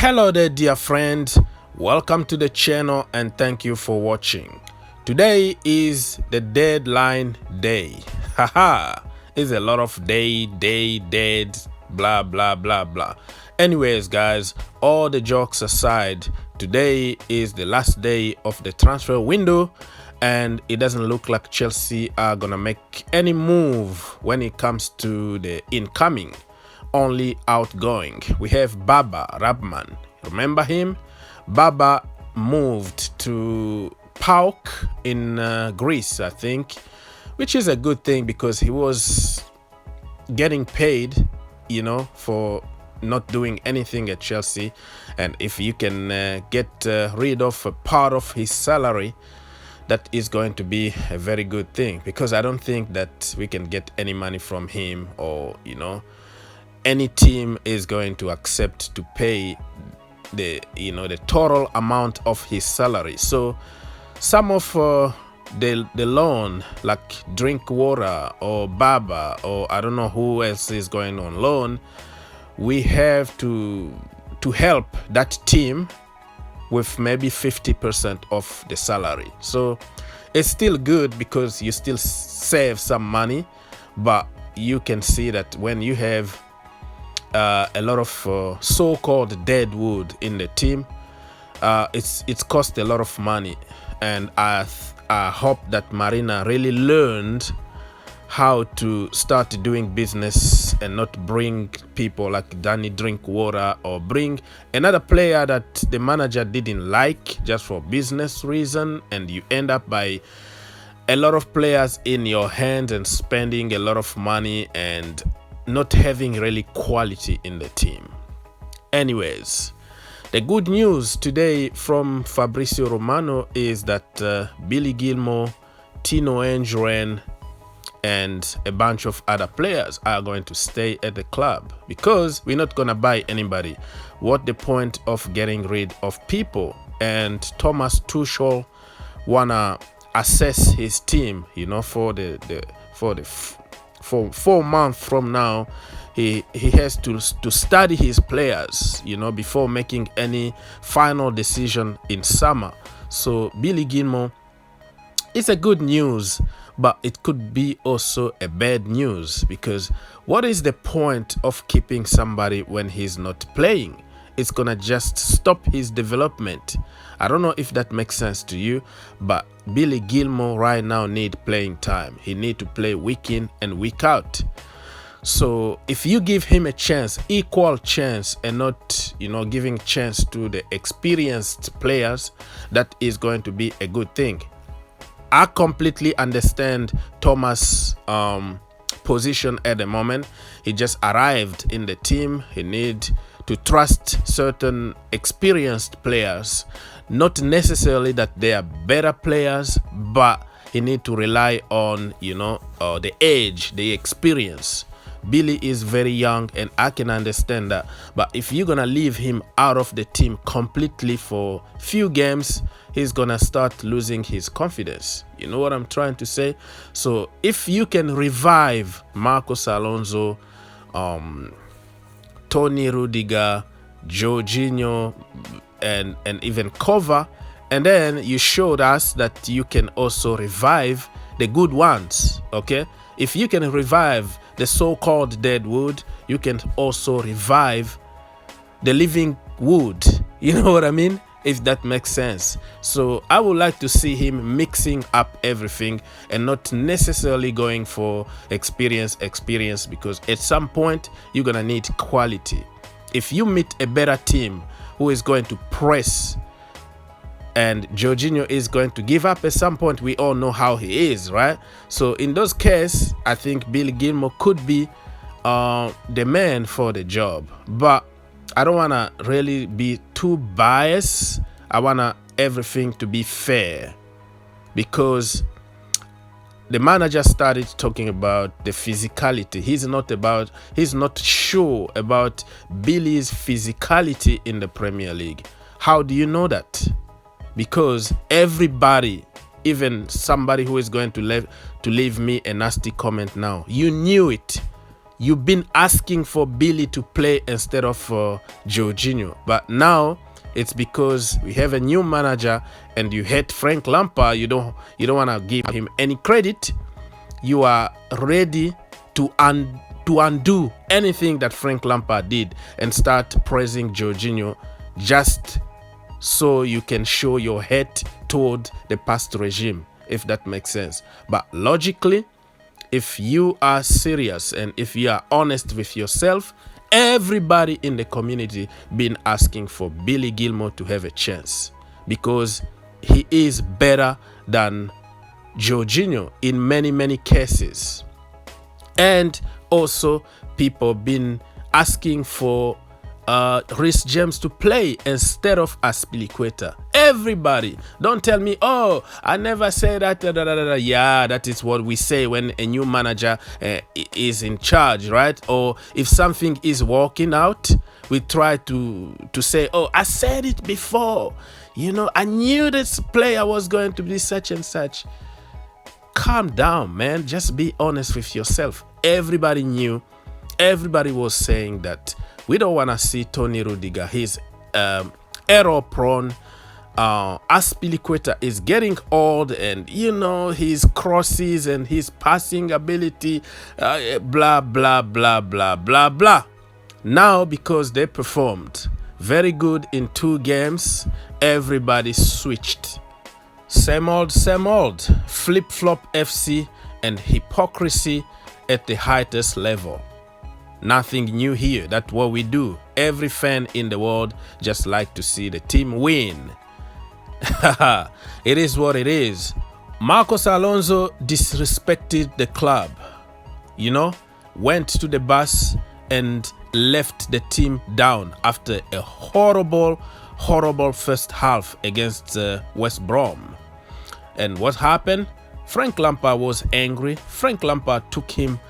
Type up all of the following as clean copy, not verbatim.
Hello there, dear friend. Welcome to the channel and thank you for watching. Today is the deadline day. Haha, it's a lot of dead, blah blah blah blah. Anyways, guys, all the jokes aside, today is the last day of the transfer window and it doesn't look like Chelsea are gonna make any move when it comes to the incoming, only outgoing. We have Baba Rabman. Remember him? Baba moved to PAOK in Greece, I think, which is a good thing because he was getting paid, for not doing anything at Chelsea. And if you can get rid of a part of his salary, that is going to be a very good thing, because I don't think that we can get any money from him, or any team is going to accept to pay the total amount of his salary. So some of the loan, like Drinkwater or Baba, or I don't know who else is going on loan, we have to help that team with maybe 50% of the salary. So it's still good because you still save some money, but you can see that when you have a lot of so-called dead wood in the team, it's cost a lot of money. And I hope that Marina really learned how to start doing business and not bring people like Danny Drinkwater, or bring another player that the manager didn't like just for business reason, and you end up by a lot of players in your hand and spending a lot of money and not having really quality in the team. Anyways, the good news today from Fabrizio Romano is that Billy Gilmour, Tino Engren, and a bunch of other players are going to stay at the club, because we're not gonna buy anybody. What the point of getting rid of people? And Thomas Tuchel wanna assess his team, for 4 months from now. He has to study his players, before making any final decision in summer. So Billy Gilmour is a good news, but it could be also a bad news, because what is the point of keeping somebody when he's not playing? It's gonna just stop his development. I don't know if that makes sense to you, but Billy Gilmour right now need playing time. He need to play week in and week out. So if you give him a chance, equal chance, and not giving chance to the experienced players, that is going to be a good thing. I completely understand Thomas' position at the moment. He just arrived in the team. He need to trust certain experienced players, not necessarily that they are better players, but he need to rely on the age, the experience. Billy is very young and I can understand that, but if you're gonna leave him out of the team completely for few games, he's gonna start losing his confidence. You know what I'm trying to say? So if you can revive Marcos Alonso, Tony Rudiger, Jorginho, and even Cover, and then you showed us that you can also revive the good ones. Okay, if you can revive the so-called dead wood, you can also revive the living wood. You know what I mean? If that makes sense. So I would like to see him mixing up everything and not necessarily going for experience, because at some point you're gonna need quality. If you meet a better team who is going to press, and Jorginho is going to give up at some point, we all know how he is, right? So in those cases, I think Billy Gilmour could be the man for the job. But I don't want to really be too biased. I want everything to be fair, because the manager started talking about the physicality. He's not sure about Billy's physicality in the Premier League. How do you know that? Because everybody, even somebody who is going to leave me a nasty comment now, you knew it you've been asking for Billy to play instead of Jorginho. But now it's because we have a new manager and you hate Frank Lampard. You don't want to give him any credit. You are ready to undo anything that Frank Lampard did and start praising Jorginho just so you can show your hate toward the past regime, if that makes sense. But logically, if you are serious and if you are honest with yourself, everybody in the community been asking for Billy Gilmour to have a chance because he is better than Jorginho in many cases. And also people been asking for Reece James to play instead of Azpilicueta. Everybody, don't tell me, oh, I never say that. Yeah, that is what we say when a new manager is in charge, right? Or if something is working out, we try to say, oh, I said it before. You know, I knew this player was going to be such and such. Calm down, man. Just be honest with yourself. Everybody knew. Everybody was saying that we don't want to see Tony Rudiger. He's error prone. Azpilicueta is getting old, and you know his crosses and his passing ability, blah blah blah blah blah blah. Now, because they performed very good in 2 games, everybody switched. Same old, flip-flop FC and hypocrisy at the highest level. Nothing new here. That's what we do. Every fan in the world just like to see the team win. It is what it is. Marcos Alonso disrespected the club. You know, went to the bus and left the team down after a horrible first half against West Brom. And what happened? Frank Lampard was angry. Frank Lampard took him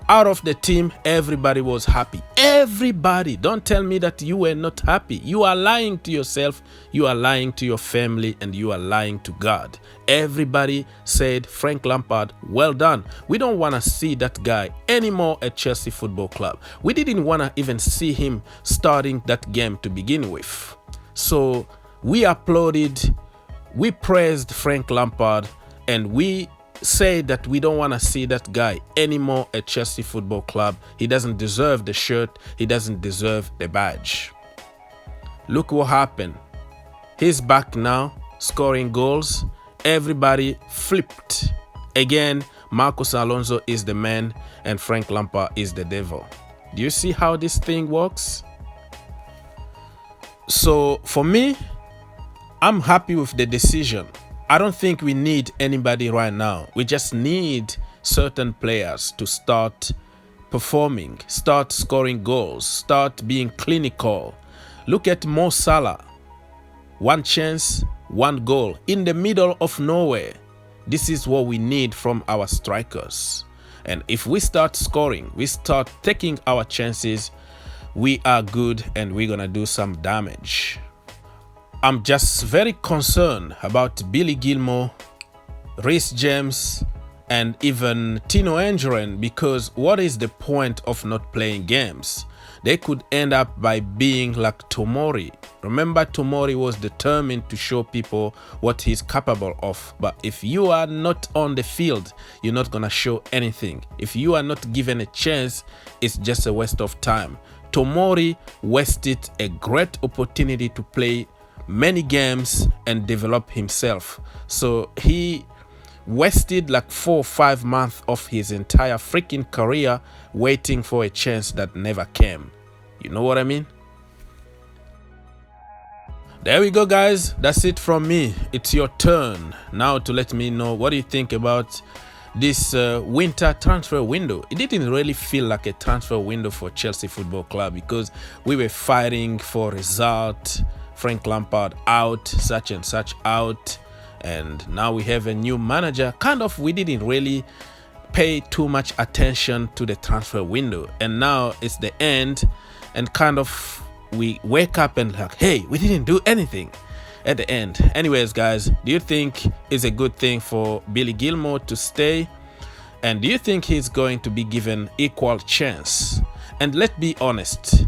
out of the team. Everybody was happy. Everybody. Don't tell me that you were not happy. You are lying to yourself, you are lying to your family, and you are lying to God. Everybody said, Frank Lampard, well done. We don't want to see that guy anymore at Chelsea Football Club. We didn't want to even see him starting that game to begin with. So we applauded, we praised Frank Lampard, and we say that we don't want to see that guy anymore at Chelsea Football Club. He doesn't deserve the shirt. He doesn't deserve the badge. Look what happened. He's back now, scoring goals. Everybody flipped. Again, Marcos Alonso is the man and Frank Lampard is the devil. Do you see how this thing works? So for me, I'm happy with the decision. I don't think we need anybody right now. We just need certain players to start performing, start scoring goals, start being clinical. Look at Mo Salah. 1 chance, 1 goal in the middle of nowhere. This is what we need from our strikers. And if we start scoring, we start taking our chances, we are good and we're gonna do some damage. I'm just very concerned about Billy Gilmour, Reece James, and even Tino Engren, because what is the point of not playing games? They could end up by being like Tomori. Remember, Tomori was determined to show people what he's capable of. But if you are not on the field, you're not gonna show anything. If you are not given a chance, it's just a waste of time. Tomori wasted a great opportunity to play many games and develop himself. So he wasted like 4 or 5 months of his entire freaking career waiting for a chance that never came. You know what I mean? There we go, guys. That's it from me. It's your turn now to let me know what do you think about this winter transfer window. It didn't really feel like a transfer window for Chelsea Football Club because we were fighting for result. Frank Lampard out, such and such out, and now we have a new manager. Kind of, we didn't really pay too much attention to the transfer window, and now it's the end, and kind of we wake up and like, hey, we didn't do anything at the end. Anyways, guys, do you think it's a good thing for Billy Gilmour to stay? And do you think he's going to be given equal chance? And let's be honest,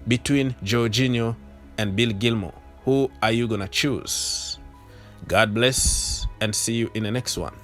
between Jorginho and Bill Gilmour, who are you gonna choose? God bless and see you in the next one.